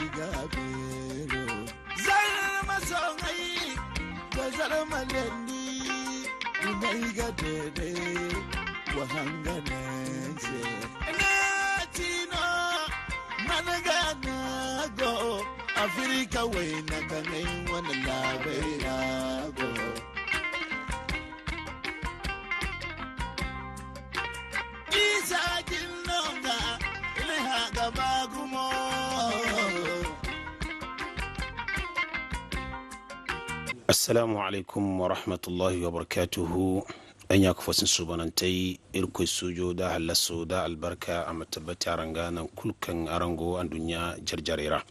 Acigabeero Zalma songai Zalma lendi Unaiga dede Wahanga nense Natino Managana go Afrika wena kanay wana labeira go Isa jinonga Ilehaga bagumo Assalamu alaikum wa rahmatullahi wa barakatuhu. An ya kufa sun subanantai irkoi sujo da halasso da albarka a matabbata ranganan kulkan arango an dunya jarjarera.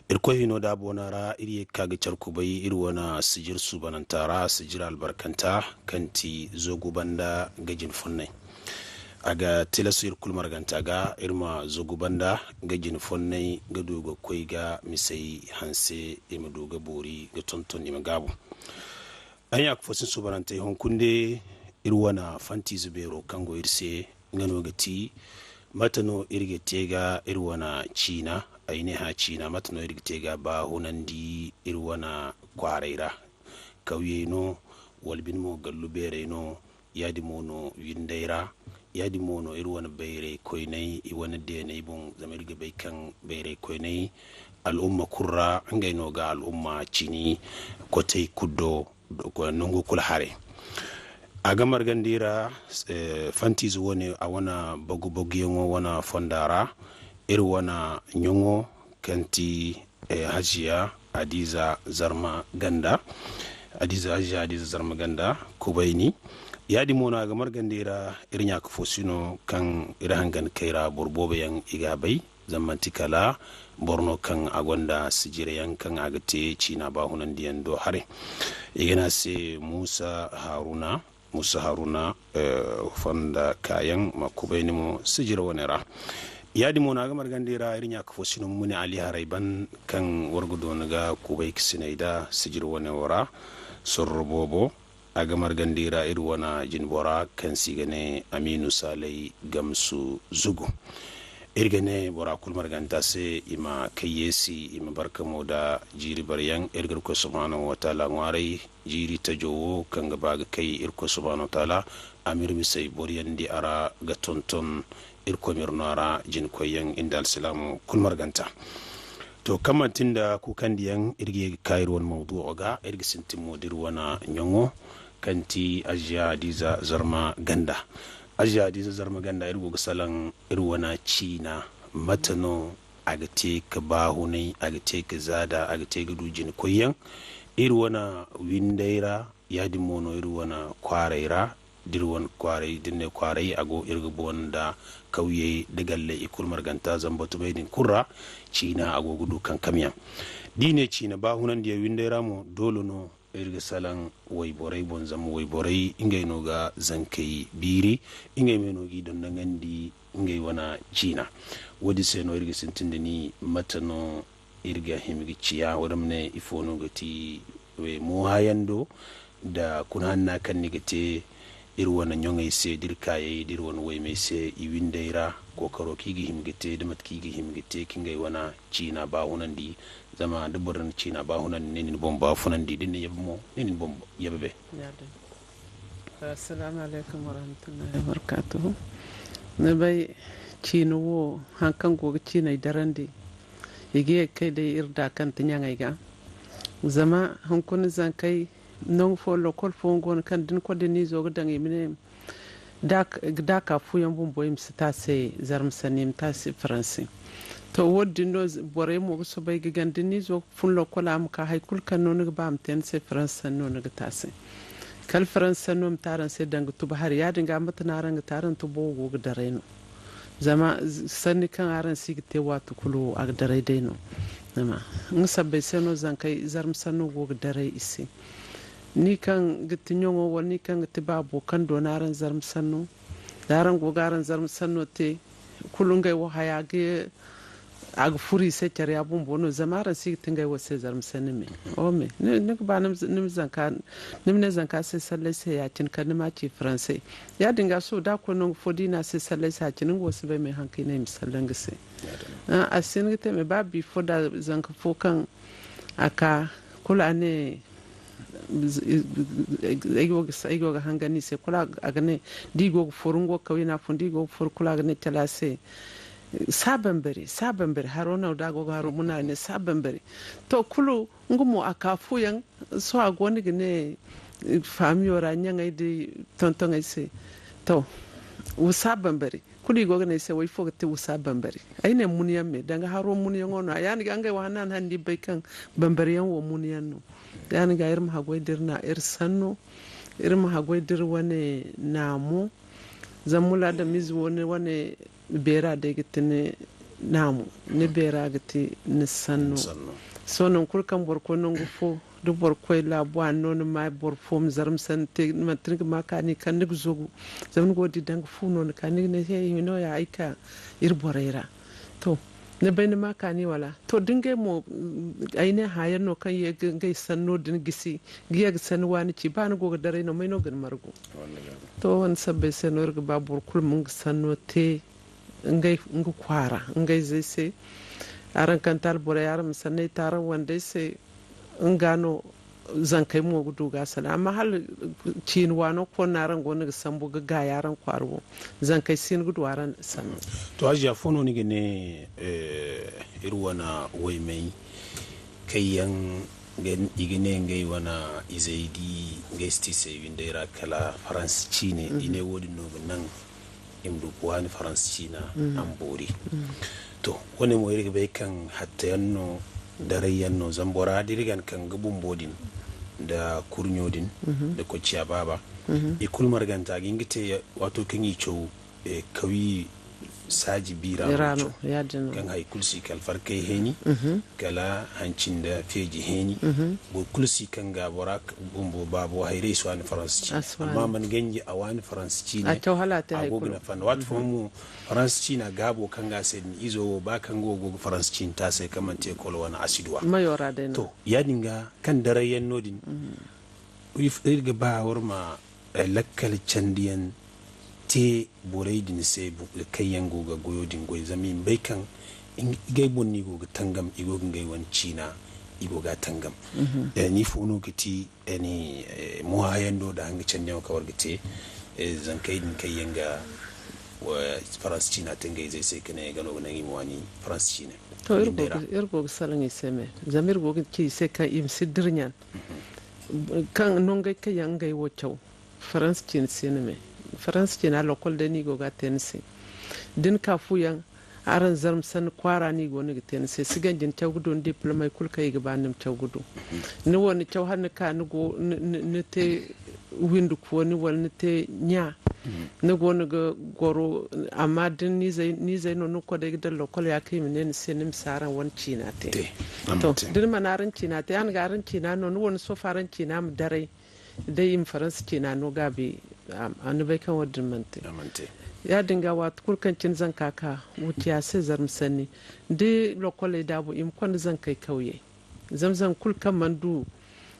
Irkoi hino da bonara iri kaga charkubai irwana sijir subanantara sijir albarkanta kanti zagu-banda gajin fonnay. Aga tilasu irkul marganta ga irma zagu-banda gajin fonnay ga dogo koi ga misai hanse ima doga bori ga tonton ima gabu. Anya kufosin subarantai honkunde irwana fanti zubero kango irse ngano gati matano irge tega irwana china aine ha china matano irge tega ba honandi irwana kwareira kauye no walbin mo gallubere no yadi mono windaira yadi mono irwana bayre koynai iwana denai bon zamirge baykan bayre koynai al'umma kurra ngaino ga al'umma chini kotai kuddo ko nongo kula hare aga margandira fantis woni a wana bogu yongo wana fondara wana nyongo kanti hajiya hadiza zarma ganda hadiza zarma ganda kubaini yadi mona aga margandira irnya ko fosino kan irahangan kaira borbobe yang igabai zamantikala borno kan agonda sijira yan kan agate china ba hunan diyan do hare igana se musa haruna fanda kayan makubaini mo sijira wonera yadi mona ga margandira irinya ko fosino muni ali haraiban kan wargudo naga kubai kisinaida sijira wonera sorrobobo aga margandira irwana jinbora kan sigane aminu salai gamsu zugu irgane bora kul marganta se ima kayesi ima barkamo da jiri baryan irgar ko subhanahu wa ta'ala ngwarai jiri tajowo kanga baga kai irko subhanahu wa ta'ala amir misai boriyan di ara ga tonton irko mirnara jin koyan indal salamu kul marganta to kamantinda ku kandiyan irge kairwon mawdu'o ga irge sintimo dirwana nyongo kanti ajiya diza zarma ganda irgo gasalan irwana china matano agate ka bahunai agate ka zada agate ga dujin koyan irwana windaira yadi mono irwana kwareira dirwan kwarai dinne kwarai ago irgo bonda kauye dagalle ikul marganta zambatu baydin kurra china ago gudu kan kamya dine china bahunan dia windaira mo dolono irga salan wayborai bonzam wayborai ingay noga zankai biri ingay menogi don ngandi ingay wana china wodi seno irga sintinde ni matano irga himgi ciya wadamne ifono gati we mohayando da kunhanna kan nigate irwana nyongay se dirkaye dirwana wayme se iwindaira ko karoki gi himgite da matkigi himgite kingay wana china ba hunandi zama duburin china ba hunan nenin bomba funan didin ne yabmo nenin bomba yabe assalamu alaikum warahmatullahi wabarakatuh nabai chino wo hankan go china darande yige kai da irda kan tinyanga ga zama hankun zan kai non fo local fo ngon kan din ko de ni zo ga dangi mine da ka fu yan bombo im sta se zarm sanim ta se france to wodi no bore mo so bay gigandini zo fun lokola am ka hay kul kan non ba am ten se france non ga tase kal france non taran se dang to bahar ya dinga matana ran taran to bo go dareno zama sanni kan aran sigte watu kulu ag dare deno zama ngsabe seno zankai zarm sanu go dare isi ni kan gitinyo woni kan gitibabo kan donaran zarm sanu daran go garan zarm sanu te kulungay wo hayage ag furi se cer ya bumbo no zamara si tinga wo se zarm sanime o me ne ba nim zanka nim ne zanka se salle se ya cin kan ma ci français ya dinga so da ko no fodina se salle sa cin ngo se be me hanki ne misalan gese a sin gite me ba bi foda zanka fo kan aka kula ne aigo ga hangani se kula agane digo forungo kawina fundigo for kula ne talase sabon bari harona da go haro muna ne sabon bari to kulu ngumo akafu yan so agoni ne famiyo ra nyanga di tonton ai se to u sabon bari kuli go ne se wai fo te u sabon bari ai ne muniyan me danga haro muniyan ono yani ganga wa hanan handi bai kan bambariyan wo muniyan no yani ga irin hagwai dirna sanno irin hagwai dir wane namu zamula da mizi wane bera da gitine namu ne bera giti ni sanno so non kurkan borko non gufo du borko la bwa non ma borfo mzaram sante matrik makani kan nig zogu zam godi dang fu non kan ne he no ya aika ir borera to ne bai ni makani wala to dinga mo aine hayar no kan ye ngai sanno din gisi giya san wani ci ba ni goga dare no mai no gan margo to wan sabbe se no irga ba borkul mun sanno te ngai ngu kwara ngai zai se aran kan tal bore yaram sanne taran wanda se ngano zankai mo gudu ga sala amma hal cin wano ko naran gonu ga sambu ga yaran kwarwo zankai sin gudu waran san to ajiya fono ni ne irwana wai mai kayan gen igine ngai wana izaidi ngesti se windera kala france chine ine wodi no nan imdu kwani france china ambori to woni mo yirga be kan hatta yanno dare yanno zambora dirigan kan gabun bodin da kurnyodin da kwaciya baba ikul marganta gingite wato kan yi cow kawi saji bira rano kan hay kulsi kal farkai heni kala hancin da feji heni bo kulsi kan ga borak bumbo babo hayre su an faransi amma man ganji a wani faransi ne a to halata hay kulu fan wat fomu faransi na gabo kan ga sen izo ba kan gogo faransi ta sai kaman te kolo wani asidwa mayora da to ya dinga kan darayen nodin irga ba warma lakkal candiyan te borai din sai kayan goga goyodin goy zamin bai kan igai bonni goga tangam igo ngai wan china igo ga tangam ni fono giti ni muhayando da hanga candiyan kawar gite zan kai din kayan ga wa france china tangai zai sai kana gano nan imwani france china to irgo salangi seme zamir goga ki sai ka im sidirnyan kan nongai kayan ngai wocho france china sineme france ke na lokol da ni go ga tense din ka fuyan aran zarm san kwara ni go ni tense sigan jin tawgudo diploma kul kai ga banim tawgudo ni woni taw han ka ni go ni te windu ko ni wal ni te nya ni go ni go goro amma din ni zai no ko da lokol ya kai minen senim saran won china te to din manaran china te an garan china no woni so faran china mu dare dai in france china no gabi an bai kan wadin mante ya dinga wa kurkancin zan kaka wuciya sai zarm sani de lokole da bu im kon zan kai kauye zamzan kulkan mandu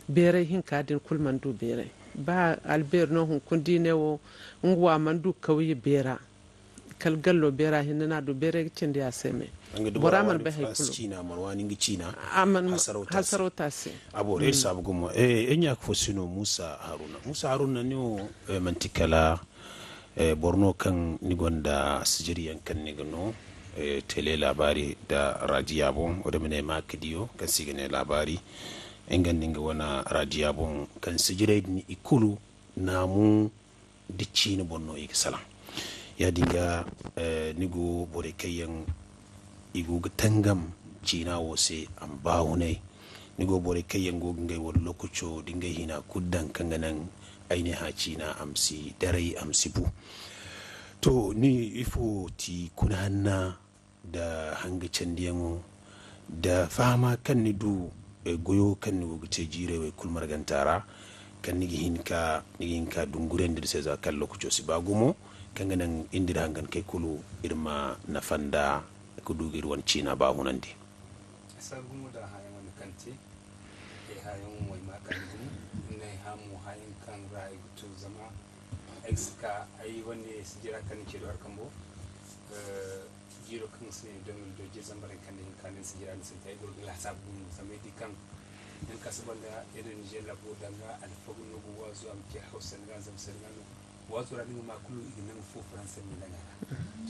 bere hin kadin kul mandu bere ba albert no hun kundi ne wo ngwa mandu kauye bera kalgallo bera hinna do bere cin da ya seme boraman bai haikulu china marwani ngi china aman hasarota se abo re sabu gumo enya ko sino musa haruna ni mantikala borno kan ni gonda sijiriyan kan ni gano tele labari da radiyabon wadda mene makidiyo kan sigine labari engan dinga wana radiyabon kan sijirai ni ikulu namu dici ni bonno salam ya dinga nigo bore kayan igu tangam cina wose an bawunai nigo bore kayan go ngai wal lokucho dinga hina kuddan kanganan ainiha cina amsi darai amsi bu to ni ifo ti kuna hanna da hanga candiyango da fama kan ni du goyo kan ni gogoce jire wai kulmar gantara kan ni hinka dunguren da sai za kan lokucho si bagumo kanganan indira hangan kai kulu irma na fanda ku dugir wan cina ba hunandi sargumu da hayan wani kanti hayan mai makandu ne hamu hayan kan rai to zama exka ai wani sijira kan ce da harkan bo jiro kan sai don doje zambarin kan din kan sijira sun tai gurgula sabu zamai dikan in kasban da irin Niger labo danga alfagu no buwa zuwa mke Hausa ga zam sai ga wato radin ma kullu idan fo France ne daga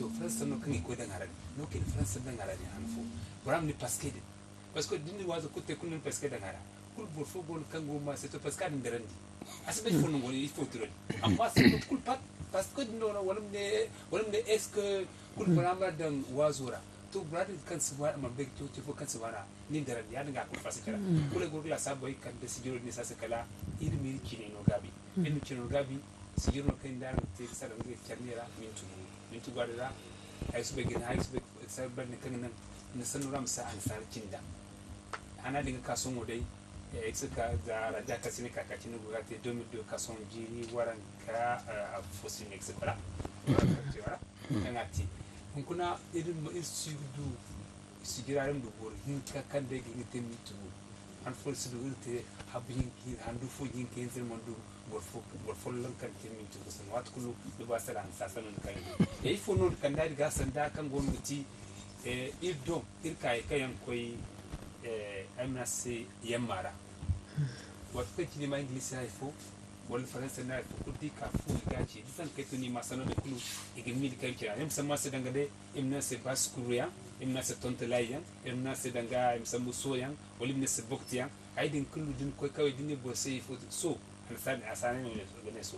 to France no kan ko dan harani no ke France dan harani an fo bram ni parce que dindi wazo ko te kunun parce dan hara kul bor fo gol kan go ma c'est to parce que dan derandi asbe fo no ngoni il faut tirer amma c'est kul pat parce que no walam ne est-ce que kul bram dan wazura to brad kan suba ma beg to fo kan subara ni derandi ya nga ko fasi kala kul go la saboy kan de sigiro ni sasa kala iri mi kine no gabi en kine no gabi sigiro kan dan te sala ngi charnira mintu gadara ay sube gin ay sube sabban kan nan na sanuram sa an sarkin da ana dinga kason modai suka da raja ka sini kakaci ne gugate 2002 kason jiri waran ka a fosin exekora wara kan ati kuna irin mu isudu sigirarin da bor hin ka kan da gini temitu an forsu da urte habin ki handu fo yin ke zir mandu borfo lan kan temitu ko san wat kullu da ba sala an sasanan kan yayi fo no kan da ga sanda kan gwamnati iddo irkai kayan koyi MNC yamara wat ko ci ma english ay fo wal français na fo ko di ka fo gaci disan kay to ni masano de kulu igi mil kay ci am sama se danga de MNC baskuruya MNC tontelayan MNC danga am samu soyan wal MNC boktiyan ay din kulu din koy kawai din bo sey fo so an san asane no ne so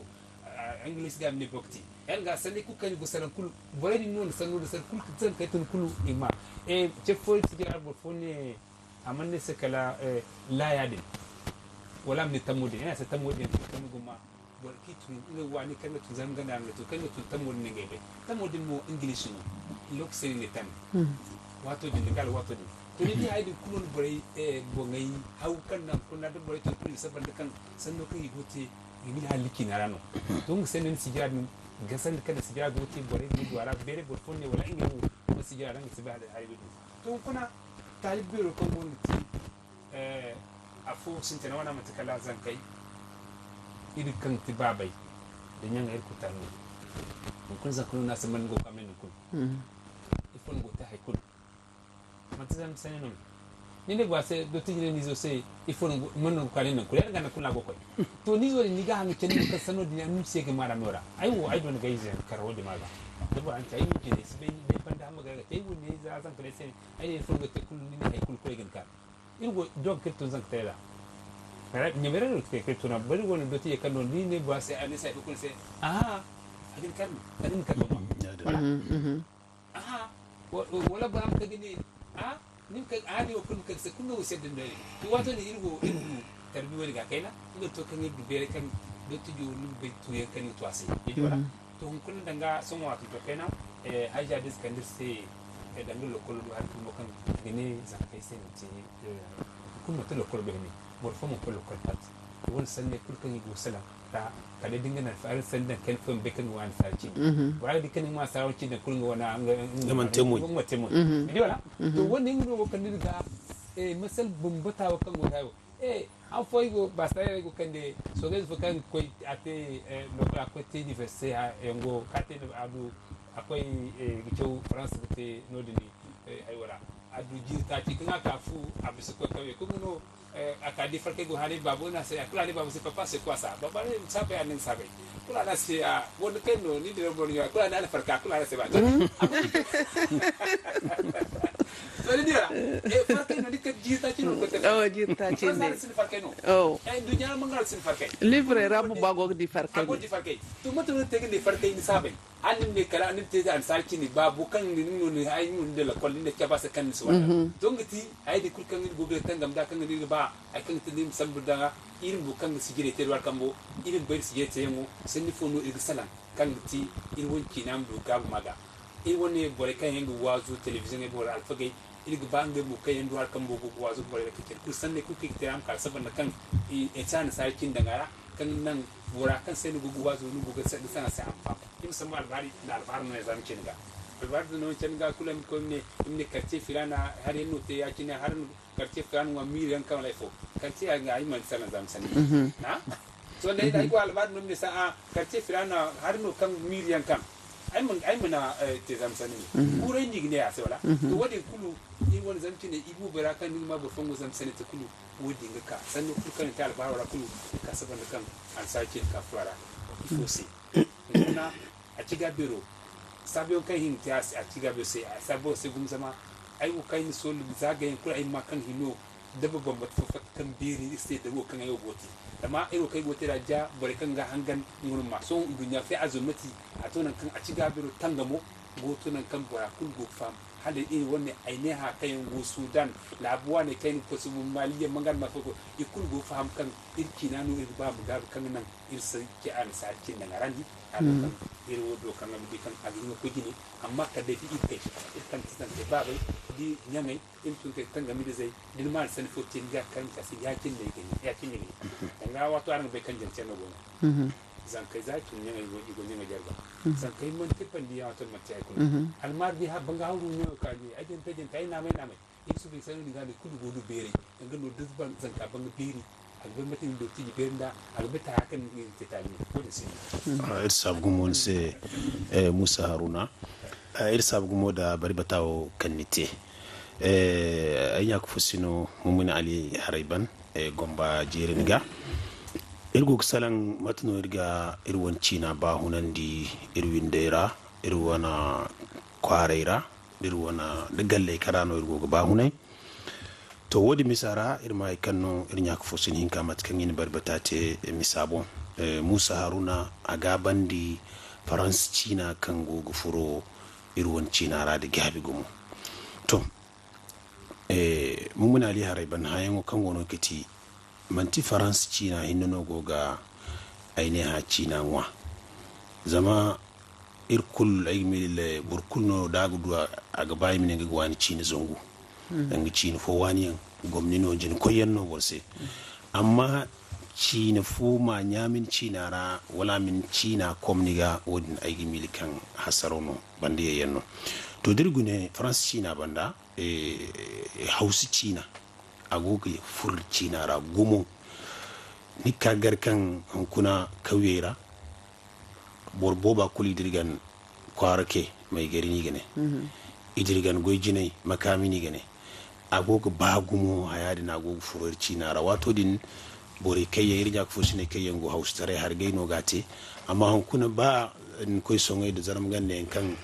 english ga ne bokti en ga sane ku kan go salan kulu boyni non sanu de sal kulu tan kay to kulu ima e ci fo ci arbo fo ne amanne se kala layadin wala mi tamudi ina se tamudi kan goma bor kitun ina wani kan tu zangana ne to kan tu tamudi ne ngebe tamudi mo english no lok se ne tan wato din gal wato din to ni haydi kulun boray bo ngai haw kan nan kunna da boray to kullu saban da kan sanno kan yigote ni haliki na rano to ngi senen sijad gasan kada sijad gote boray ni wala bere bor fonne wala ingi mo sijad ngi sibade haydi to kuna Acigabeero community a fo sintena wana matakala zankai iri kan tibabai da nyanga irku tanu kun za kun nasa man go kamen kun ifon go ta haikun matazam sanin ni ne gwa se do tijire ni zo se ifon man go kanen kun ya ngana kula go koy to ni zo ni ga hangi ken ka sano di am se ke mara nora ai wo ai don ga izen karo di maga da ba an tayi ni ne sibe ni banda amma ga tayi woni za zan kare sai ai ifon go te kun ni ne haikul ko gen ka irgo dog ke to zan tayla para ni mere ke to na bari woni do tiye kanu ni ne gwa se ani sai ko se adin kan wala wala ba am ka gini nin ka ani o kun ka se kunu se den dai to wato ni irgo tarbi woni ga kaina ndo to kan ni bere kan do tijo ni be to ye kan to ase idi wala to kun danga son wato to kaina haja dis kan se danga lokol do har mo kan gini za kai se ni kun mo to lokol be ni bor fo mo ko lokol pat won sanne kul kan yigo sala ta kada dinga na fa'al sanda kan fon be kan wan sarci ba di kan ma sarci da kul ngona ngaman temo idi wala to woni ngo kan diga masal bumbata wa kan ngona an foi go basta go kan de so ga fo kan ko ate lokol ko te université ha ngo kate adu akwai gicho France te nodini ay wala adu jirta ti kan ka fu abisu ko kawe ko no akadi farke go hali babu na se akula ni babu se papa se kwasa baba ni sabe anin sabe kula na se won keno ni de boni kula na farka kula na se ba so ni dira farke no ni ka jirta ti no ko te jirta ti ne farke no dunya mangal sin farke livre rabu bago di farke to moto no te ni farke ni sabe anin ne kala anin te an sarki ni babu kan ni no ni ay mun de la kol ni ke ba se kan so dongati ay de kul kan ni gobe tangam da kan ni ba ay kan tindim sambudanga irin bukan sigire te war kambo irin bai sigire te yemo sanni fono irsalan kan ti irin wonki nam do gab maga irin woni bore kan yengu wazu television e bore alfagay irin bange mu kan yendu war kambo go wazu bore ke ku sanne ku ke tiram ka saban kan e tan sai kin dangara kan nan bora kan sai go wazu nu go ga sai sana sai amfa in san albari da albar no zam kin ga albardo no cenga kula mi ko ne quartier filana har no te ya cine har quartier filana wa miri yan kan laifo quartier ga ay man sanan zam sani ha so ne dai ko albardo no sa a quartier filana har no kan miri yan kan ay mun na te zam sani kure ni ne ya wala to wadi kulu ni wani zam cine ibu baraka ni ma ba fango zam sani ta kulu wodi ngaka sanno kulu kan ta albara kulu ka saban kan an sake ka fara fosi na Acigabeero sabiyon kan hin ta Acigabeero sai sabo sai gum zama ai ko kai ni so zagayen kula ai makan hino daba bamba fa kan biri sai da kan ayo goti amma ai kai goti da ja bare kan ga hangan ngun ma so dunya fa azumati a tonan kan Acigabeero tangamo gotunan kan bara kul go fam hada wanne aine ha kayan go Sudan labuwa ne kai ko su maliya mangal ma ko ikul go fam kan irki na no irba mu ga kan nan irsa ki an sa kin nan randi kan iro do kan bi kan agin ko gini amma ka da fi ikai kan tisan da babai di nyamai in tun kai kan gami da zai din ma san fotin ga kan ta sai yakin ne gani yakin ne ga wato an bai kan jance na gona zan kai zaki ne ga goni ga jarba zan kai mun tifan di wato mace ai kun almar bi ha banga hauru ne ka ni ajin tajin kai na mai in su bi sanin ga kudu godu bere ga no dusban zan ka banga bere albe matin do ti benda albe ta hakan ni titani ko da sai irsab gumon se Musa Haruna irsab gumo da bari batawo kannite anya ku fusino mumun Ali Haraiban gomba jeringa irgo salan matno irga irwan cina ba hunandi irwin daira irwana kwareira irwana dagalle karano irgo ba hunai to wodi misara irma kanno irnya ku fusin hinka matkan yin barbatate misabo Musa Haruna Agabandi France China kan gogo furo irwan China ra da gabi gumu to mumun Ali Haraiban hayan kan wono kiti manti France China hinno goga aine ha China wa zama irkul ay mil burkul no dagudu aga bayi min ga wani China zongu dan China fo wani gomni no jin koyenno borse amma China fo ma nyamin China ra wala min China komniga wodin ay mil kan hasarono bande yenno to dirgune France China banda hausi China agogo fur China ra gumo ni kagar kan hankuna kauyera borboba kuli dirgan kwarake mai gari ni gane idirgan goyjinai makami ni gane agogo ba gumo hayadi na agogo fur China ra wato din bore kai yayi jak fusine kai yango haustare har gaino gate amma hankuna ba in koy songai da zaram ganne kan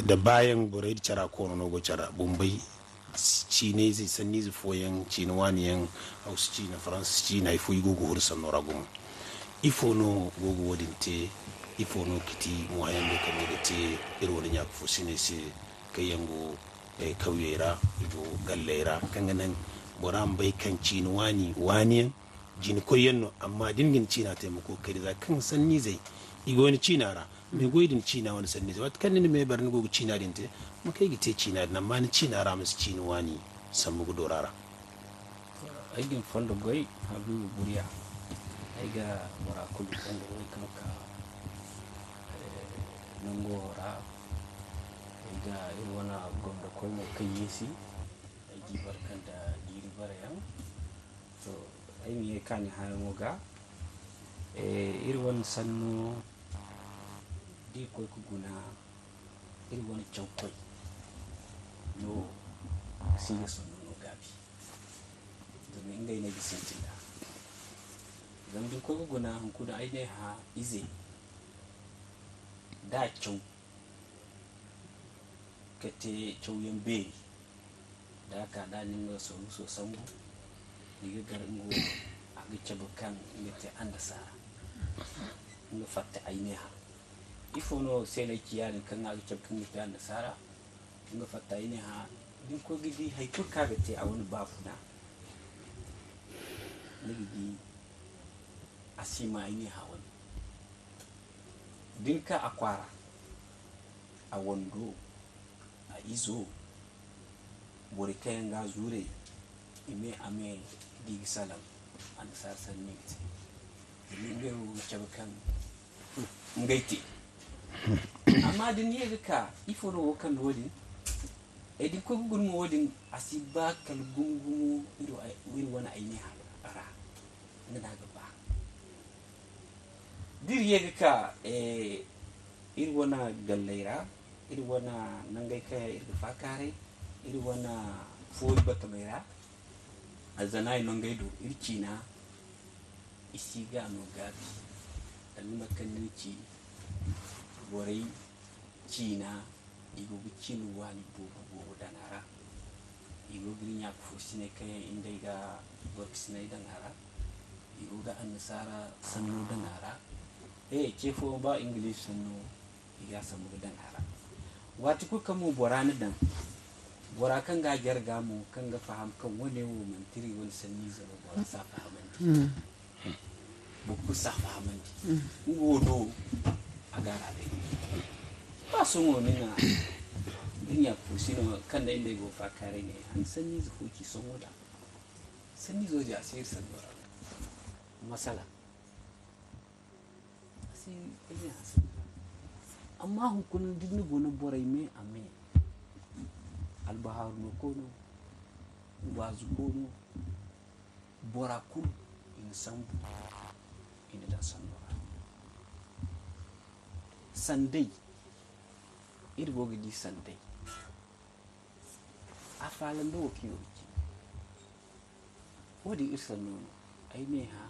da bayan bore cara kono no go cara bombai Chine zai sanni zai foyan China wani yan hausa China France China ifo yi gogo hursan nora goma ifo no gogo wadinte ifo no kiti mu hayan da kan da te irwo da yaku fusine se kayango kauyera ibo gallera kan ganan boran bai kan China wani jini koyenno amma dingin China taimako kai da kan sanni zai igo wani China ra me goidin China wani sanni zai wat kan ni me barni gogo China dinte makai gite China nan ma ni China ra musu China wani sammu gudorara aigin fondo goy habu buriya aiga mora kulu fondo goy kanka nango ra aiga irwana gomda koy mo kayesi aigi barkan da diri barayan to ai mi kani hayo ga irwan sanno di koy kuguna irwan chawkoy no siya sunno gabi domin inda yana bisantin da zambin ko guna hanku da aine ha ize da kyau kate kyauyen beri da aka da ninga so sangu diga garin go a gice bukan yake an da sara inda fatta aine ha ifo no sai na kiyarin kan a gice bukan yake an da sara inda fatta aine ha din ko gidi haikur ka gate a wani bafuna nigi asima aine ha wani din ka akwara a wando a izo bore kayan ga zure ime ame digi salam an sarsan miti ni ngero chabakan ngaiti amma din yega ka ifo no kan wodin e din ko gun wodin asiba kal gungumu ido wir wana aini ara ngada gaba dir yega ka ir wana gallaira ir wana nangai kaya ir fakare ir wana foi batamaira azanai nangai do ir china isiga no gabi alima kan ci borai china igo bicin wani bobo danara igo grinya fusine kaya inda ga worksine danara igo ga annasara sanno danara chefo ba english sanno iga samu danara wati ku kamu borani dan bora kan ga jarga mu kan ga faham kan wani wo mantiri wani sanni zama bora sa fahamanti buku sa fahamanti ngodo agara be ba so mo mina dinya kusino kan da inda go fa kare ne an sanni zu ki so moda sanni zo ja sai san bora masala si ina amma hukunin dinni gona borai me ame albahar no kono wazu kono bora kun in sambu ina da sanbora sandai irgo gidi sandai afalan do kiyoki wodi irsan nono ai me ha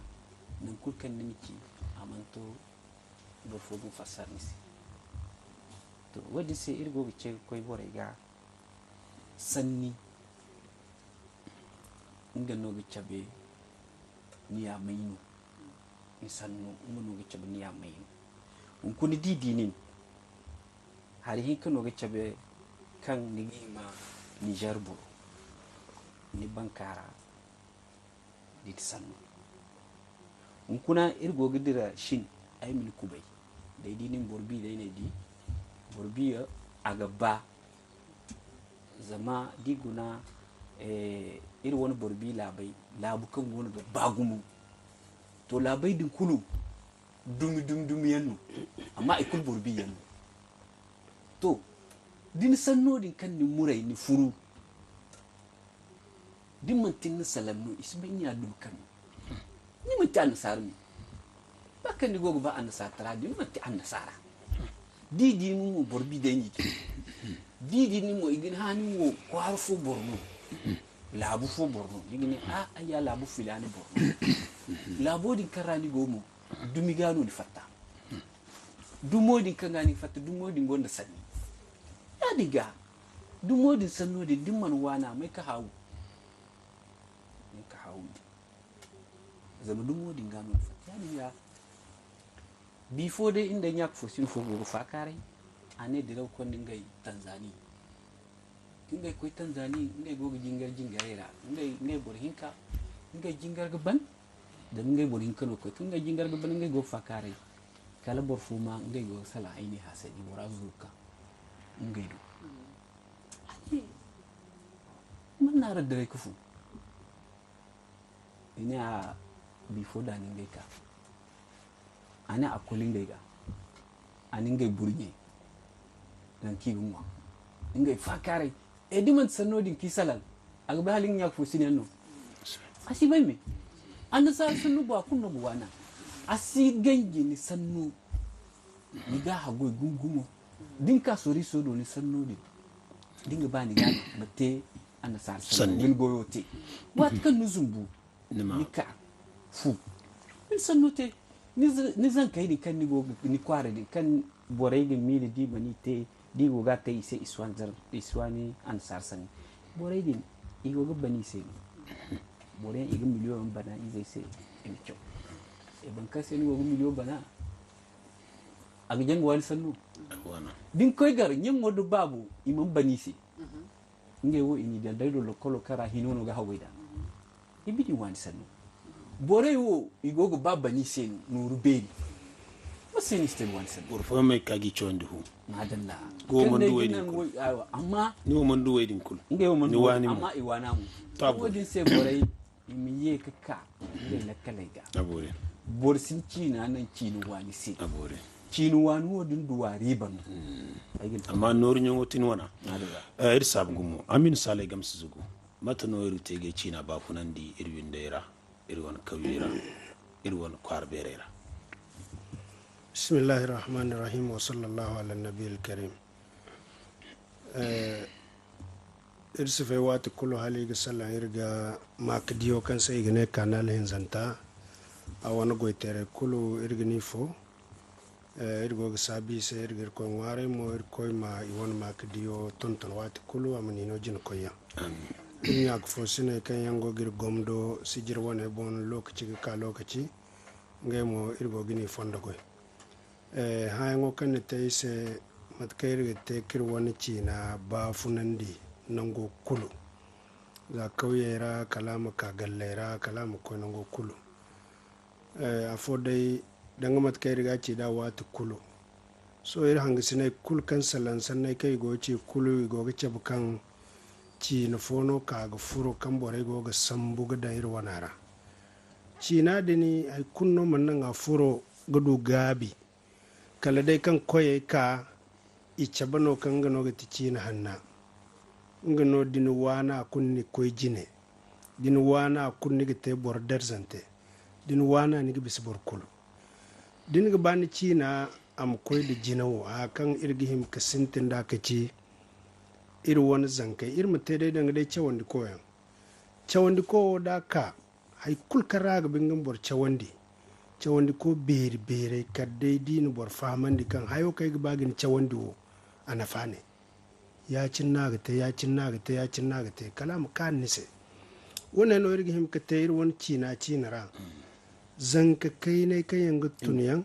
nan kulkan nimiki amanto do fogu fasarnisi to wadi sai irgo ce koi borai ga sanni inga no gichabe niya mayinu insanno inga no gichabe niya mayinu unkuni didinin hari hinka no gichabe kan nigima Niger buru ni bankara di sanno unkuna irgo gidira shin ay mil kubay dai dinin borbi dai ne di borbiya a gaba zama diguna iri wani borbi labai labukan wani gaba gumu to labai din kulu dumi yannu amma ikul borbi yannu to din sanno din kan ni murai ni furu din mantin ni salamnu ismin ya dukan ni manti an sarmi bakan ni gogo ba an satara din manti an nasara didi mu borbi da yi didi ni mo igin hani mo ko har fo borno labu fo borno igin aya labu filani borno labo din karani gomo dumi gano ni fatta dumo din kan gani fatta dumo din gonda sani ya diga dumo din sanno din dimman wana mai ka hawo zama dumo din gano fatta ya diga before dai inda ya fosin fogo fa kare ane dira ko ngai Tanzania ngai ko Tanzania ngai go jingarera ngai bor hinka ngai jingar gaban da ngai bor hinka no ko ngai jingar gaban ngai go fa kare kala bor fuma ngai go sala aini hasani bora zuka ngai do man na radare kufu ina before da ngai ka ana akulin ga anin ga burge dan kigun wa inga fakare diman sanno din kisalan agba halin ya fusin yanno asi bai me an sa sanno ba kunno buwana asi gangi ni sanno ni ga hago gungumo din ka sori sodo ni sanno din dinga bani ga mate an sa sanno min goyote wat kan nuzumbu ni ka fu min sanno te ni zan kai di kan ni go ni kware di kan borai di mi di mani te di go ga te ise iswani an sarsan borai di igo ga bani se borai iga miliyon bana izai se emcho e ban kase ni go miliyon bana aga jang wal sannu wana din koy gar nyem modu babu imam bani se nge wo ini da daido lokolo kara hinono ga hawaida ibidi wan sannu borai wo igo go babani se nuru beni waseni stem wan sannu urfa mai kagi chondu hu madalla go mandu wedin kul amma ni wo mandu wedin kul nge wo mandu wani amma iwana mu Tabu. wodin se borai imiye kaka nge la kalega abore borsin ci na nan ci ni wani se abore cinu wanu din duwari ban amma norin yango tin wana ir sab gumo amin sale gam suzugo mata no iru tege cina ba funandi irwin deira irwan kawira irwan kwarberera. bismillahir rahmanir rahim wa sallallahu ala nabiyil karim. irsife wata kulu hali ga sallan irga makdiyo kan sai gane kanal hinzanta a wani goitere kulu irgini fo irgo ga sabi sai irgir ko ngare mo irko ma iwon makdiyo tonton wata kulu amani no jin koya nya ko fo sine kan yango gir gomdo sijir wone bon lokaci ka lokaci ngay mo irgo gini fonda goy ha yango kan te se mat kayir te kir wani cina ba funandi nango kulu za kauyera kalama ka gallera kalama ko nango kulu a fodai danga mat kayir ga ci da wata kulu so ir hanga sine kul kan salan sanai kai go ci kulu go ga ce bukan ci na fono ka ga furo kan bore go ga sambu ga da ir wanara ci na dini ay kunno man nan a furo gudu gabi kala dai kan koye ka icabano kan gano ga tici na hanna ngano dinu wana kunni koy jine dinu wana kunni ga te bor derzante dinu wana ni ga bis bor kulu dinu ga bani cina am koy da jinawo a kan irgihim ka sintin da ka ci ir wani zankai ir mate dai danga dai cawandi koyan cawandi ko da ka hay kul karaga bingin bor cawandi ko beri bere kadai dinu bor famandi kan hayo kai ga bagin cawandi wo ana fane ya cin nagate kalam kan nise wannan no irgihim ka tayir won cina ra zanka kai ne kan yanga tuniyan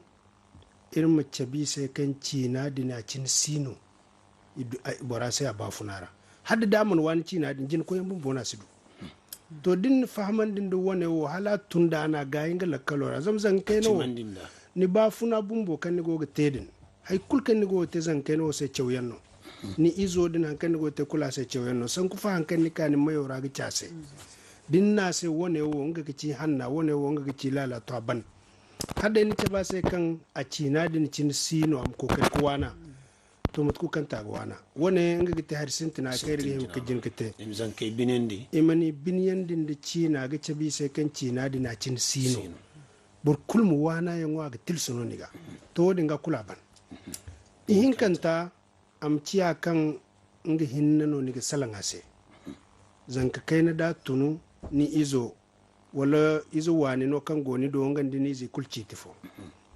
irin mace bi sai kan cina dina cin sino bora sai a bafunara hadda damun wani cina din jin ko yan bona sidu to din fahman din da wane wo hala tunda ana gayin ga lakalora zamzan kai no ni bafuna bumbo kan ni goga tedin hay kulkan ni goga te zan kai no sai cewyan no ni izo din hankan ni goga te kula sai cewyan no san ku fa hankan ni kan mayora ga chase din na sai wane wo nga kici hanna wane wo nga kici lala to ban hadda ni ce ba sai kan a cina din cin sino am ko kai kuwana to mut ku kan tagwana wane nga gite har sintina kai rige ka jin kite imzan kai binindi imani binyandin da cina ga ce bi sai kan cina din na cin sino bur kulmu wana yan wa ga tilsuno niga to dinga kula ban ihin kanta am ciya kan nga hinnano niga salan hase zanka kai na da tunu ni izo wala izo wani no kan goni do ngandi ni zi kulci tifo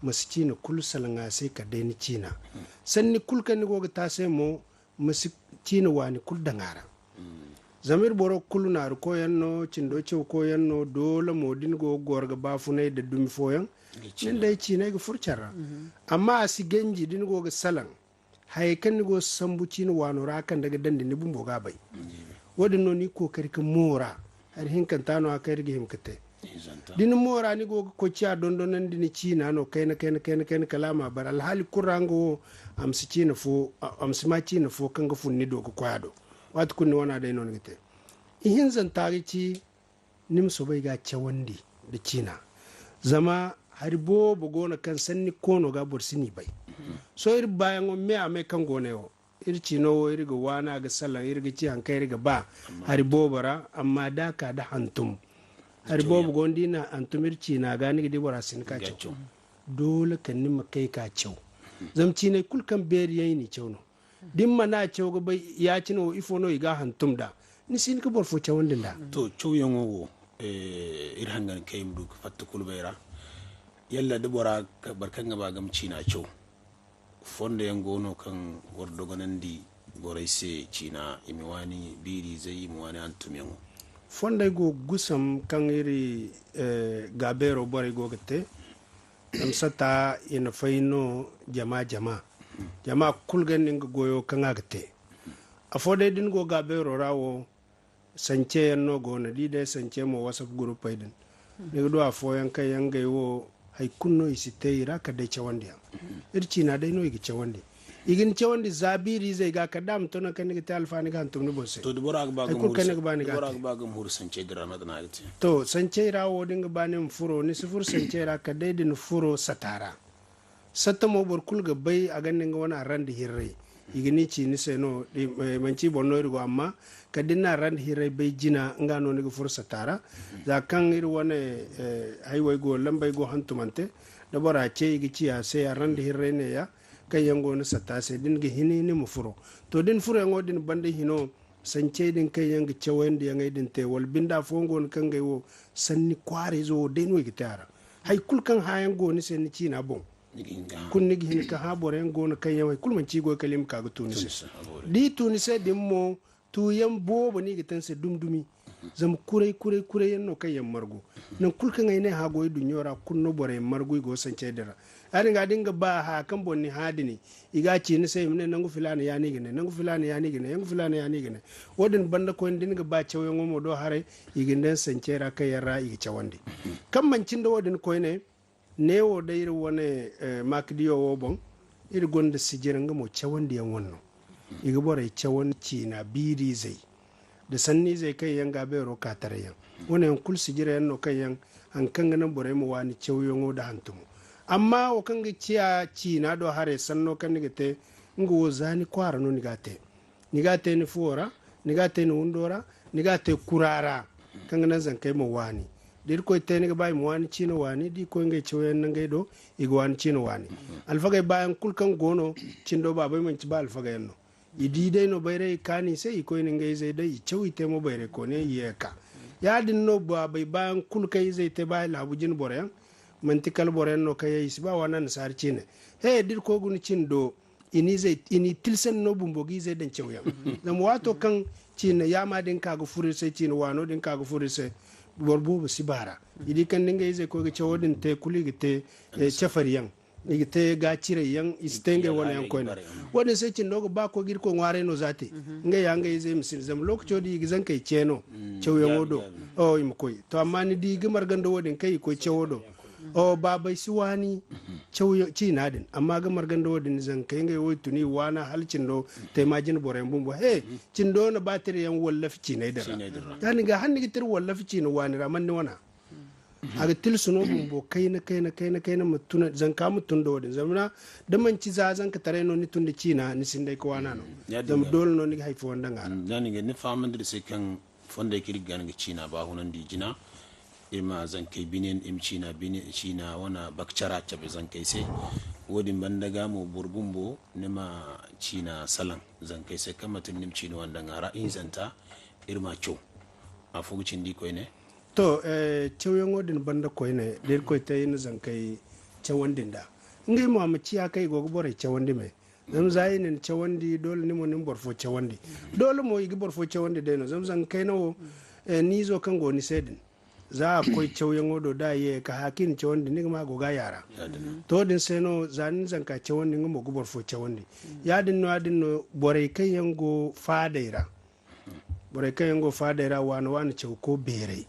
masu cina kul salanga sai ka dai ni cina sanni kul kan ni goga ta sai mo masu cina wani kul dangara zamir boro kul na ko yanno cindo cew ko yanno dole modin go gorga bafunai da dumi foyan nin dai cina ga furcara amma asi genji din goga salan hay kan ni go sambu cina wano rakan daga dandi ni bumbo ga bai wadin no ni kokari ka mora har hinkan tano aka rige himkate din mora ni go ko ciya dondonan din cina no kaina kalama bar alhali kurango am si cina fo am si ma cina fo kanga funni do ko kwado wat kunni wana dai non gite ihin zan tari ci nim so bai ga cewandi da cina zama har bo gona kan sanni kono ga borsini bai so ir bayan me ame kan gone o irci no irga wana ga sallan irga ci han kai irga ba har bobara amma da ka da hantum har bobu gondi na antum irci na ga ni di wara sin ka cew dole kan ni makai ka cew zamci ne kulkan beri yayi ni cew no dimma na cew ga bai ya ci no ifo no iga hantum da ni sin ka borfo cewon din da to cew yango ir hangan kai mdu fatta kulbeira yalla da bora barkan ga ba gamci na cew fonda yangono kan wardogonandi borai se cina imiwani biri zai imiwani antumengo fonda go gusam kan iri gabero borai go gate am sata ina faino jama kulgan ninga goyo kan agate afoda din go gabero rawo sanche yanno go na dide sanche mo whatsapp group aidin ne do afoyan kai yangai wo hay kunno isite ira ka dai cewandi irci na dai no igi cewandi igin cewandi zabiri zai ga ka dam to na kan ga alfani ga antum ni bonse to dubora ga bagam dubora ga bagam hur sance dira na dana ite to sance ira wo dinga banin furo ni sifur sance ira ka dai din furo satara satta mo bor kulga bay a ganin ga wana rand hirrai igini ci ni se no manci bonno irgo amma kadina rand hirrai bay jina nga no ni fursa tara za kan ir wane hayway go lambay go hantumante da bora ce igi ci ya se rand hirrai ne ya kan yango na sata se din ga hini ni mu furo to din furo yango din bande hino sance din kai yanga cewen da yanga din te wal binda fongo kan ga wo sanni kware zo den we gitara hay kulkan hayan go ni sen ci na bon kun nigi hin ka ha bore ngo na kan yawa kulman ci go kalim ka ga tunise di tunise din mo tu yam bobo ni gitan se dumdumi zam kurai yanno kan yam margo nan kulkan ai ne ha go dunyora kunno bore margo go sance dara ari ga dinga ba ha kan bonni hadini iga ci ni sai mun nangu filani ya ni gine nangu filani ya ni gine yangu filani ya ni gine wodin banda ko dinga ba cewa ngomo do hare iginden sancera kai yara igi cawandi kan mancin da wodin ko ne wo da iri wone makdiyo wo bon iri gonda sijira ngamo cawandi yan wonno iga bore cawan ci na biri zai da sanni zai kai yan gabe ro ka tare yan wona kul sijira yan no kai yan an kan ganan bore mu wani cawyo da hantumu amma o kan ga ciya ci na do hare sanno kan ni gate ngo zani kwara no ni gate ni fuora ni gate ni undora ni gate kurara kan nan zan kai mu wani dir ko te ni ga bai mu wani ci no wani di ko ngai ciwen nan gai do igo wani ci no wani alfaga bayan kulkan gono cin do babai man ci ba alfaga yanno idi dai no bayre kani sai ko ni ngai zai dai ciwi te mo bayre ko ne yeka ya din no babai bayan kulkai zai te bai labujin boreyan mantikal boren no kay isba wanan sarci ne he dir ko gun cin do ini tilsen no bumbogi zai dan cewyam zam wato kan cin ya ma din kaga fure sai cin wano din kaga fure sai borbo sibara idi kan dinga zai ko ga cewodin te kuli gite chafariyan igite ga cire yan istenge wala yan koina wani sai cin dogo ba ko gir ko ngare no zate nga ya nga zai misin zam lokacin di gizan kai ceno cewyan wodo o im koy to amma ni di gimar gando wodin kai ko cewodo o babai si wani ci nadin amma ga marganda wadin zan kai ga wai tuni wana halcin do te majin boren bumbo he cin do na batiri yan wallafi ci ne dara yani ga hanni gitir wallafi ci ne wani raman ni wana aga til suno bumbo kai na mutuna zan ka mutun do wadin zamna da man ci za zan ka tare no ni tunda ci na ni sin dai ko wana no zam dole no ni haifo wanda ngara yani ga ni faman da sai kan fonda kirga ga ci na ba hunan di jina ima zan kai binin imcina binin cina wana bakcara cabe zan kai sai wodin bandaga mu burbumbo nima cina salan zan kai sai kamatin nim cina wanda ngara in zanta irma cho a fugucin di koy ne to cewyen wodin banda koy ne der koy tay ni zan kai cewandin da ngai mu am ciya kai gogo bore cewandi me zam zai ne cewandi dole ni mo nim borfo cewandi dole mo yi borfo cewandi de no zan kai no ni zo kan go ni sedin za a koi cewyen odo da ye ka hakin cewon di nigma goga yara to din seno zanin zanka cewon di ngmo gubor fo cewon di ya din no bore kai yango fadaira wani cew ko bere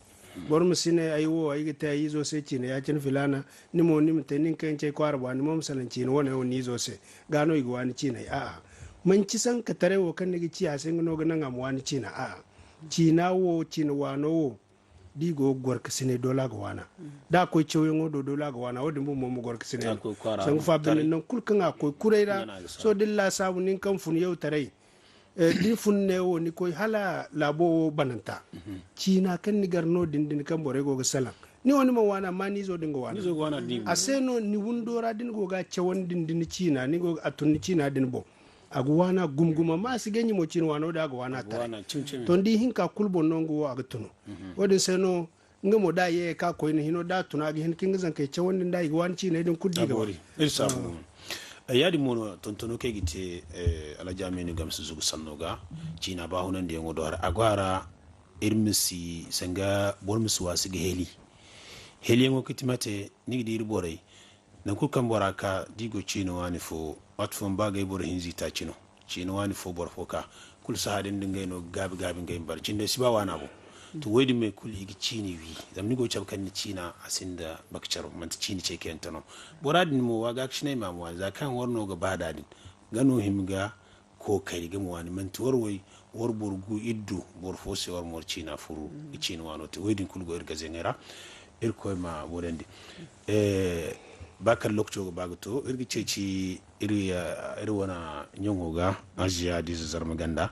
bor musine aywo ay gita yizo se cine ya cin filana ni mo ni mte nin kan ce kwar ba ni mo misalan cine wona ni zo se gano igo wani cine a man ci san ka tare wo kan nigi ci a sen no ga nan am wani cina a cina wo cin wano wo digo gorka sine dola ga wana da ko cewe ngodo dola ga wana wodi mo gorka sine san fa ben nan kulkan akoy kureira so dilla sabu nin kan fun yau tare di fun ne wo ni koy hala labo bananta cina kan ni garno dindin kan bore go ga salan ni woni mo wana ma ni zo dingo wana aseno ni wundora din go ga cewon dindin cina ni go atun cina din bo agwana gumguma ma si genyi mo cin wano da agwana tare to ndi hinka kulbo nongo aga tuno wodi seno ngamo da ye ka ko ni hino da tuna ga hin kin zan kai ce wannan da igwan ci ne din kuddi ga wori irsamu yadi mono tontono ke gite ala jameni gamsu zugu sannoga cina ba hunan de ngodo har agwara irmisi sanga bormusu wasi ga heli ngo kitimate ni di irborei nan ku kan boraka digo cino wani fo watfon bagay bor hinzi ta cino wani fo bor foka kul sahadin dingay no gabi ngay bar cinde siba wana bo to wodi me kul igi cini wi zamni go chab kan ni cina asinda bakcharo man cini ce ken tano boradin mo waga kshine mamu wa zakan warno ga badadin gano himga ko kai ga mo wani man torwoi wor borgu iddu bor fo se war mor cina furu cini wano to wodi kul go irga zengera irko ma wodendi bakar lokacin ba to irgi ceci iri wana nyongoga ajiya dizu zarmaganda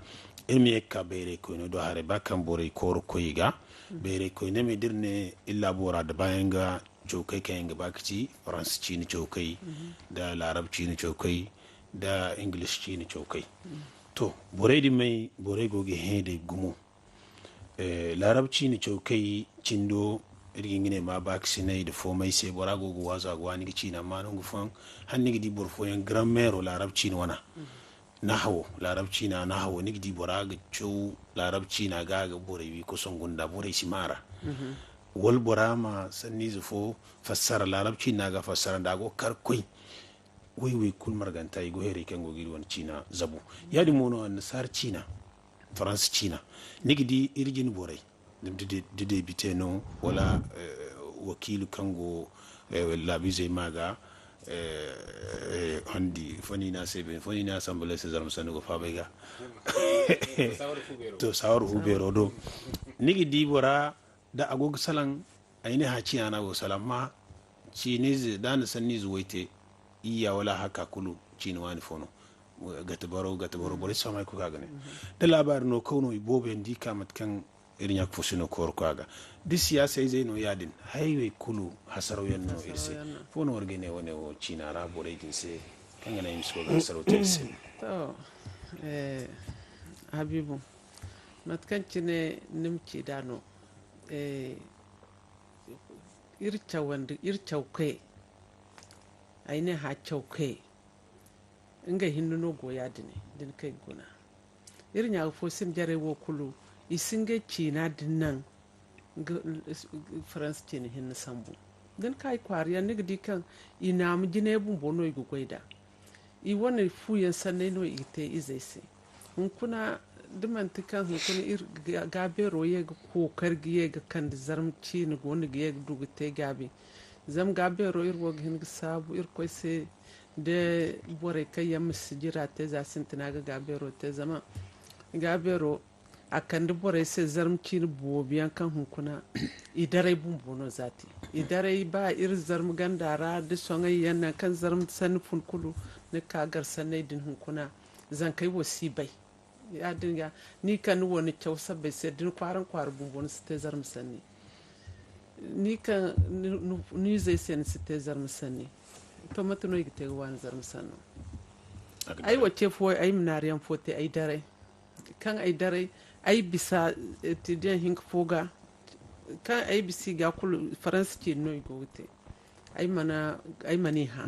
ilmi ka bere ko no do hare bakan bore kor koyiga bere ko ne me dirne illa bora da bayan ga cokai kayan ga bakci faransanci ni cokai da larabci ni cokai da ingilishi ni cokai to bore di mai bore goge hede gumo larabci ni cokai cindo irgin gine ma bakci ne da fomai sai bora gogo waza gwa ni ci na ma nungu fan hanni di borfoyen grammaire larabci ni wana nahawo larabci na nahawo ni di bora ga cow larabci na ga bore wi ko son gunda bore simara wal borama sanni zufo fassara larabci na ga fassara da go karkoi wai kul marganta yi go here kan go giri wani cina zabu yadi mono an sar cina france cina nigidi irgin borai dide biteno wala wakilu kango labize maga handi fani na sebe fani na sambale se zaram sanugo fabega to sawar hubero do nigidi bora da agog salan aini haci ana go salam ma ciniz dan sanni zuwaite iya wala haka kulu cini wani fono gata baro bore sama ko kaga ne da labar no kauno ibobe ndika matkan irin yak fosino kor kaga di siyasa zai no yadin highway kulu hasaro yanno irse fono orgene wone o cina ra bore din se kanga na imsko ga hasaro tese to habibu matkan cine nimci dano irchauke aine ha chauke inga hinnuno goya din kai guna irin ya fo sim jare wo kulu isinge china dinnan france chin hin sambu din kai kwariya nigdi kan ina mu jine bun bono igu goida I wani fuyen sanne no ite izese hun kuna dimantikan hun kuna ir gabero ye ko kargiye ga kan zarmci ni goni ga dugute gabi zam gabero ir wog hin sabu ir ko se de bore kayam sijira te za sintina ga gabero te zama gabero akan da bore se zarmci ni bobiyan kan hun kuna idare bumbono zati idare ba ir zarm gandara da songai yana kan zarm san kulu ne kagar sanai din hun kuna zan kai wasibai ya dinga ni kan wani kyausa bai sai din kwaran bumbun su te zarm sanni ni kan ni zai sai su te zarm sanni to mata no yite wan zarm sanno ai wace fo ai minariyan fote ai dare kan ai dare ai bisa tidiyan hink foga kan ai bisi ga kul faransa ce no igote ai mani ha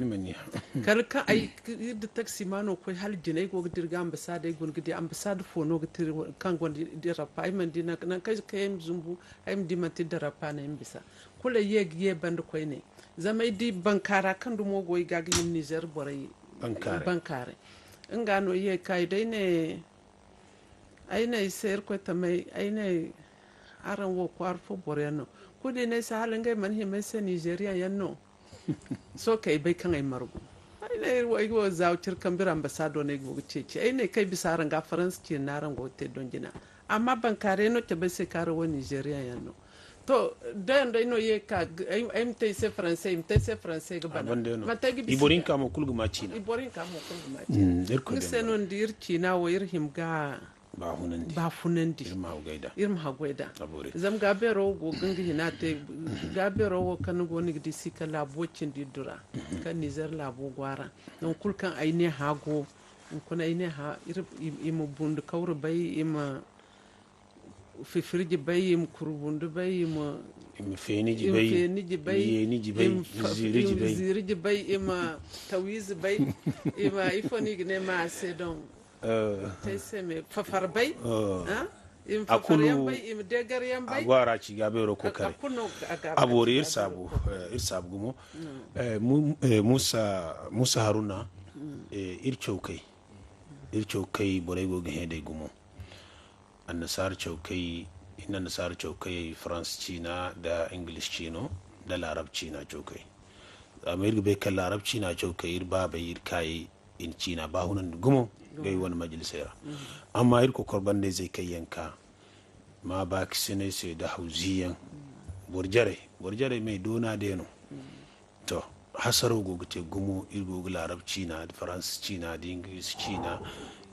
kal ka ai da taxi mano ko hal jinai go dirga ambassador gon gidi ambassador fono gitir kan gon dirapa ai man dina nan kai kayem zumbu ai dimati dirapa na imbisa kula ye band ko ne zama di bankara kan dumo go ga gin Niger borai bankare ngano ye kai dai ne ai ne ser ko tamai ai ne aran wo ko arfo boreno kudi ne sa halanga man himai sa Nigeria yanno so kai bai kan ai margu ai ne wo zawcir kan bir ambassador ne go cece ai ne kai bisaran ga France ce na ran go te don gina amma bankare no te bai sai karo wo Nigeria yanno to dan dai no ye ka ai mtai se français ga bana mata gi iborin ka mo kulgu macina ni se non dir cina wo ir himga ba funandi irma hagwaida zam gabero go gangi hinate gabero wo kan go ni di sika labocin di dura kan Niger labo gwara non kulkan aine hago kuna aine ha imu bundu kawru bai ima fifirji bai im kurbundu bai ima feniji bai yeniji bai ziriji bai ima tawiz bai ima ifoni ne ma se don teseme fafarbay im fafaryan bay im degaryan bay agwara Acigabeero ko kare abori irsabu gumo Musa Haruna irchaukai borai go gehede gumo annasar chaukai inna nasar chaukai France China da English Chino da Larab China chaukai Amerika be kal Larab China chaukai irba bai irkai in China ba hunan gumo gai wani majalisera amma irko korban da zai kai yanka ma ba ki sai da hauziyan burjare mai dona deno to hasaro gogte gumo irgo larabci na da faransanci na da ingilishi na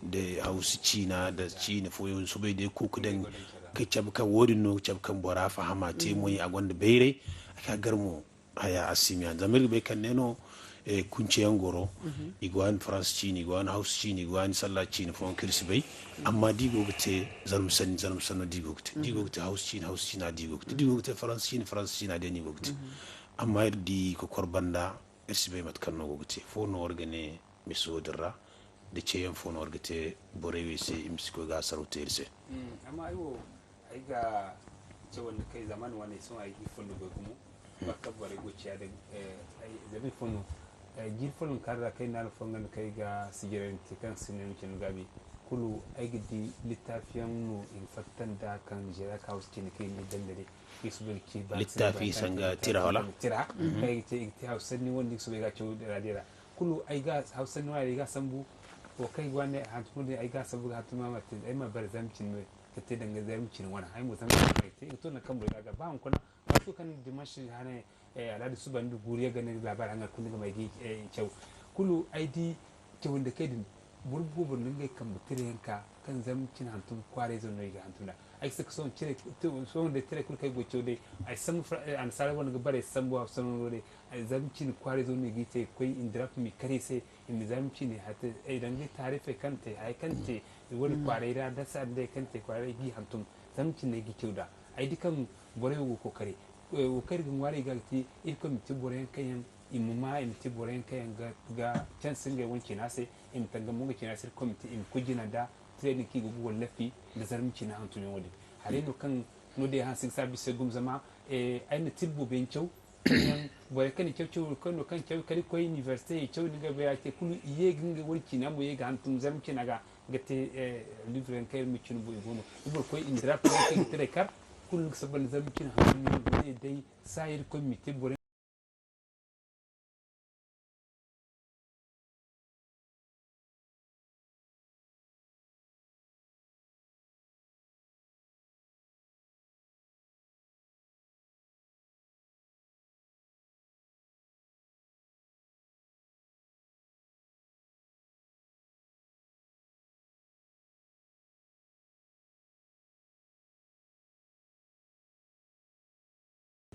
da hausa na da na foyon su bai da kuku dan ka cabkan wodin no cabkan bora fahama te moyi a gonda beire aka garmo haya asimiya zamir bai kan neno kunce yan goro igwan faransanci ni igwan hausa ni igwan sallaci ni fon kirsi bai amma digo gute zarmsan digo gute hausa na digo gute faransanci na da ni gute amma di ko korbanda irsi bai matkan no gute fono organe misodira da ce yan fono orgate borewe sai imsiko ga sarauta irse amma ai ga ce wanda kai zaman wani sun aiki fono ga kuma ba ka bare gociya da da bi fono jirfolin karra kai na fongan kai ga sigiran kan sinin kin gabi kulu aigidi littafiyan mu in fattan da kan jira ka wasu kin kai ne dandare ke su bai ki ba littafi sanga tira wala tira kai ce ikti hausa ni wanda su bai ga cewa da radira kulu ai ga hausa ni wani ga sambu ko kai gwane hantu ne ai ga sambu ga hatu mama tin ai ma bar zamcin ne ta te danga zamcin wani ai mu san kai te to na kan bai ga ba hun kuna ba su kan dimashi hane aladi su bandu guriya ganin labarin an kun ga mai kyau kulu ID ke wanda kai din burbu burnin ga kan mutire ka kan zamcin hantun kware zo ne ga hantuna ai saka son cire so wanda tire kul kai gocho dai ai san an sare wani ga bare san bo san wore ai zamcin kware zo ne gite koi indrap mi kare sai in zamcin hata ai dan ga tarife kante ai kante wani kware da sa dai kante kware gi hantun zamcin ne gi kyauda ai dukan bore go kokare wakar gan wari ga ti irko mi tiboren kayan imuma im tiboren kayan ga can sun ga wanki na sai im tanga mu ga na sai komiti im kujina da training ki gugu lafi da zarmici na antuni wodi hare no kan no de han sigsa bi segum zama ai na tilbo ben chau bore kan chau ko no kan chau kali ko university chau ni ga ba te kulu iye ginga wanki na mu ye ga antun zarmici na ga gate livren kayan mi chunu bo ibono ibor ko indra ko ke tere kar kul sabal zamkin hannu ne dai sayir komite bore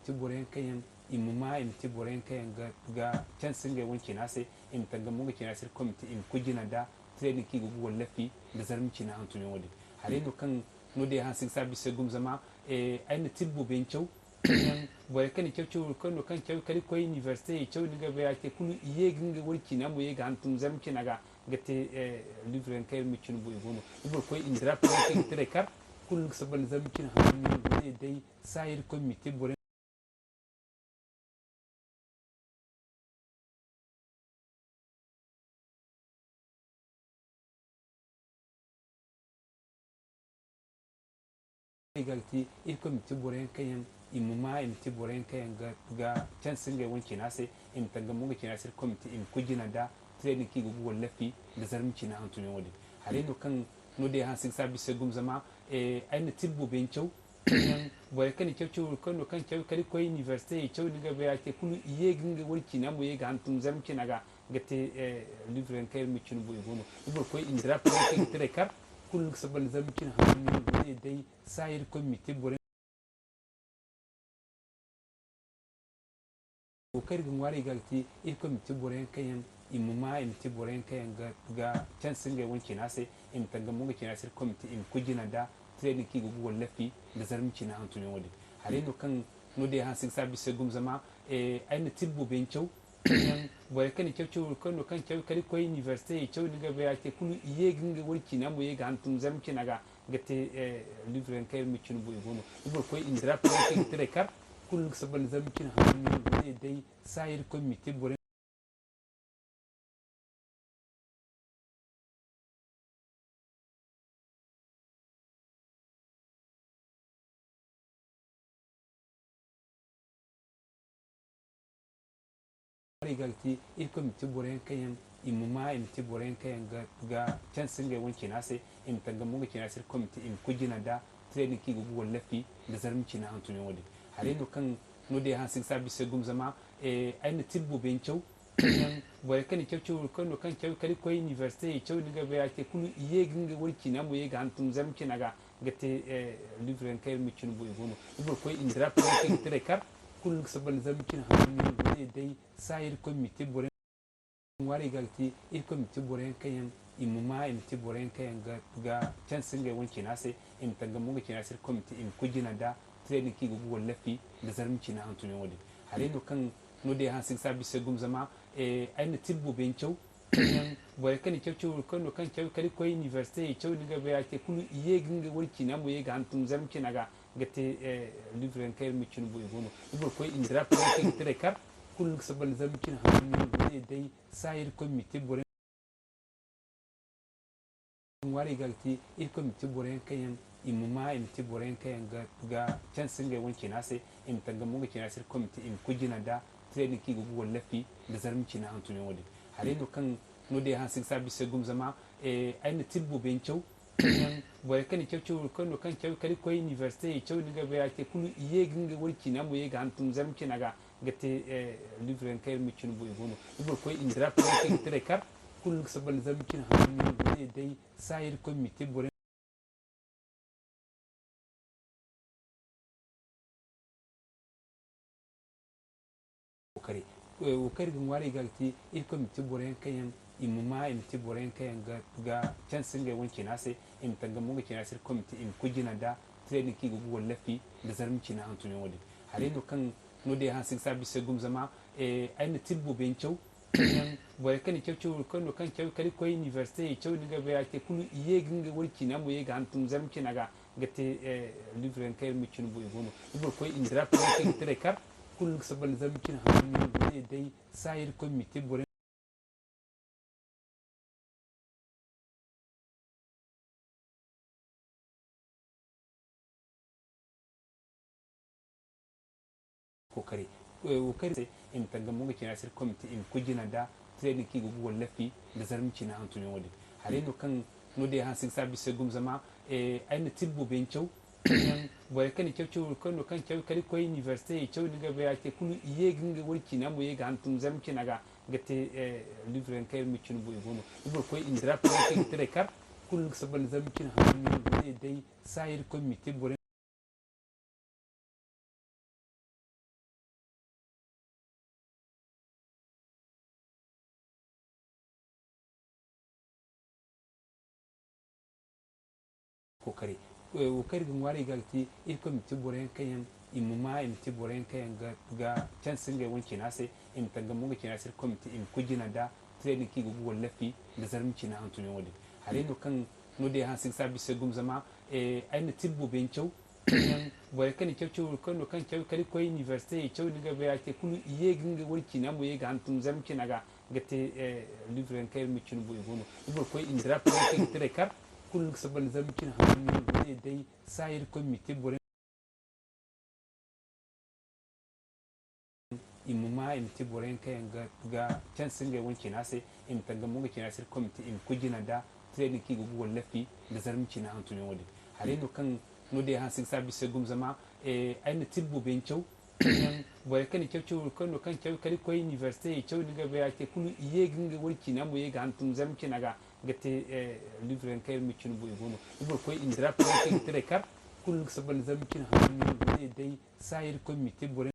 tiboren kayan imuma im tiboren kayan ga can sun ga wanki na sai im tanga mu ga na sai komite im kujina da training ki gugu lafi da zarmici na antuni wodi hare no kan no de han sigsa bi segum zama ai na tilbo ben chau bore kan chau ko no kan chau kali ko university chau ni ga ba te kulu iye ginga wanki na mu ye ga antun zarmici na ga gate livren kayan mi chunu bo ibono ibor ko indra ko ke tere kar kul sabal zarmici hannu ne dai sayir komite bore galti irko mi tiboren kayan imuma im tiboren kayan ga can sun ga wanki na sai im tanga mu ga na sai komite im kujina da training ki gugu lafi da zarmici na antuni wodi hare no kan no de han sigsa bi segum zama ai na tilbo ben chau bore kan chau ko no kan chau kali ko university chau ni ga ba te kulu iye ginga wanki na mu ye ga antun zarmici na ga gate livren kayan mi chunu bo ibono ibor ko indra ko ke tere kar kul sabal zamkin hannu ne dai sayir komite bore wakar gan wari ga ti irko mi tiboren kayan imuma im tiboren kayan ga can sun ga wanki na sai im tanga mu ga na sai komite im kujina da training ki gugu lafi da zarmici na antuni wodi hare no kan no de han sigsa bi segum zama ai na tilbo ben chau bore kan chau ko no kan chau kali ko university chau ni ga ba te kulu iye ginga wanki na mu ye ga antun zarmici na ga gate livren kayan mi chunu bo ibono ibor ko indra ko ke tere kar kul sabal zamkin hannu ne dai sayir komite bore galti irko mi tiboren kayan imuma im tiboren kayan ga can sun ga wanki na sai im tanga mu ga na sai komite im kujina da training ki gugu lafi da zarmici na antuni wodi hare no kan no de han sig sabi se gum zama ai na tibbo ben chau kan boy kan chau kan kan chau kali ko university chau ni ga be ake kulu iye ginga wurki na mu ye ga antum zam kinaga gate livre kai mu chin bu igono ibo ko indra ko ke tere kar kul sabal zam kin ha ni dai sayir committee bore wari galti il committee bore kayan imuma imti bore kayan ga chance ngai wonki na sai im tanga mu ga kina sir committee im kujina da training ki gugu lafi da zarmi kina antuni wodi hare no kan no de han sig sabi se gum zama ai na tibbo ben chau kan boy kan chau kan kan chau kali ko university chau ni ga be ake kulu iye ginga wurki na mu ye ga antum zam kinaga gate livre kai mu chin bu igono ibo ko indra ko ke tere kar kul sabal zam kin ha ni dai sayir committee bore wari galti il committee bore kayan imuma imti bore kayan ga chance ngai wonki na sai im tanga mu ga kina sir committee im kujina da training ki gugu lafi da zarmi kina antuni wodi hare no kan no de han sig sabi se gum zama ai na tibbo ben chau kan boy kan chau kan kan chau kali ko university chau ni ga be ake kulu iye ginga wurki na mu ye ga antum zarmi kinaga gate livre kai mu chin bu igono ibo ko indra ko ke tere kar kul sabal zarmi kina ha ni dai sayir committee bore ukari gin wari galti il committee bore kayan imuma imti bore kayan ga chance ngai wonki na sai im tanga mu ga kina sir committee im kujina da training ki gugu lafi da zarmi kina antuni wodi hare no kan no de han sig sabi se gum zama ai na tibbo ben chau kan boy kan chau kan kan chau kali ko university chau ni ga be ake kulu iye ginga wurki na mu ye ga antum zarmi kinaga gate livre kai mu chin bu igono ibo ko indra ko ke tere kar kul sabal zam kin ha ni dai sayir committee bore kokari sai im tanga mu ga kina sir committee im kujina da training ki gugu lafi da zarmi kina antuni wodi hare no kan no de han sig sabi se gum zama ai na tibbo ben chau kan boy kan chau kan kan chau kali ko university chau ni ga be ake kulu iye ginga wurki na mu ye ga antum zam kinaga gate livre kai mu chin bu igono ibo ko indra ko ke tere kar kul sabal zam kin ha ni dai sayir committee bore kokari gin wari galti il committee bore kayan imuma imti bore kayan ga chance ngai wonki na sai im tanga mu ga kina sir committee im kujina da training ki gugu lafi da zarmi kina antuni wodi hare no kan no de han sig sabi se gum zama ai na tibbo ben chau kan boy kan chau kan kan chau kali ko university chau ni ga be ake kulu iye ginga wurki na mu ye ga antum zarmi kinaga gate livre kai mu chin bu igono ibo ko indra ko ke tere kar kul sabal zam kin ha ni dai sayir committee bore imuma imti bore kayan ga chance ngai wonki na sai im tanga mu ga kina sir committee im kujina da training ki gugu lafi da zarmi kina antuni wodi hare no kan no de han sig sabi se gum zama ai na tibbo ben chau kan boy kan chau kan kan chau kali ko university chau ni ga be ake kulu iye ginga wurki na mu ye ga antum zarmi kinaga gate livre kai mu chin bu igono ibo ko indra ko ke tere kar kul sabal zam kin ha ni dai sayir committee bore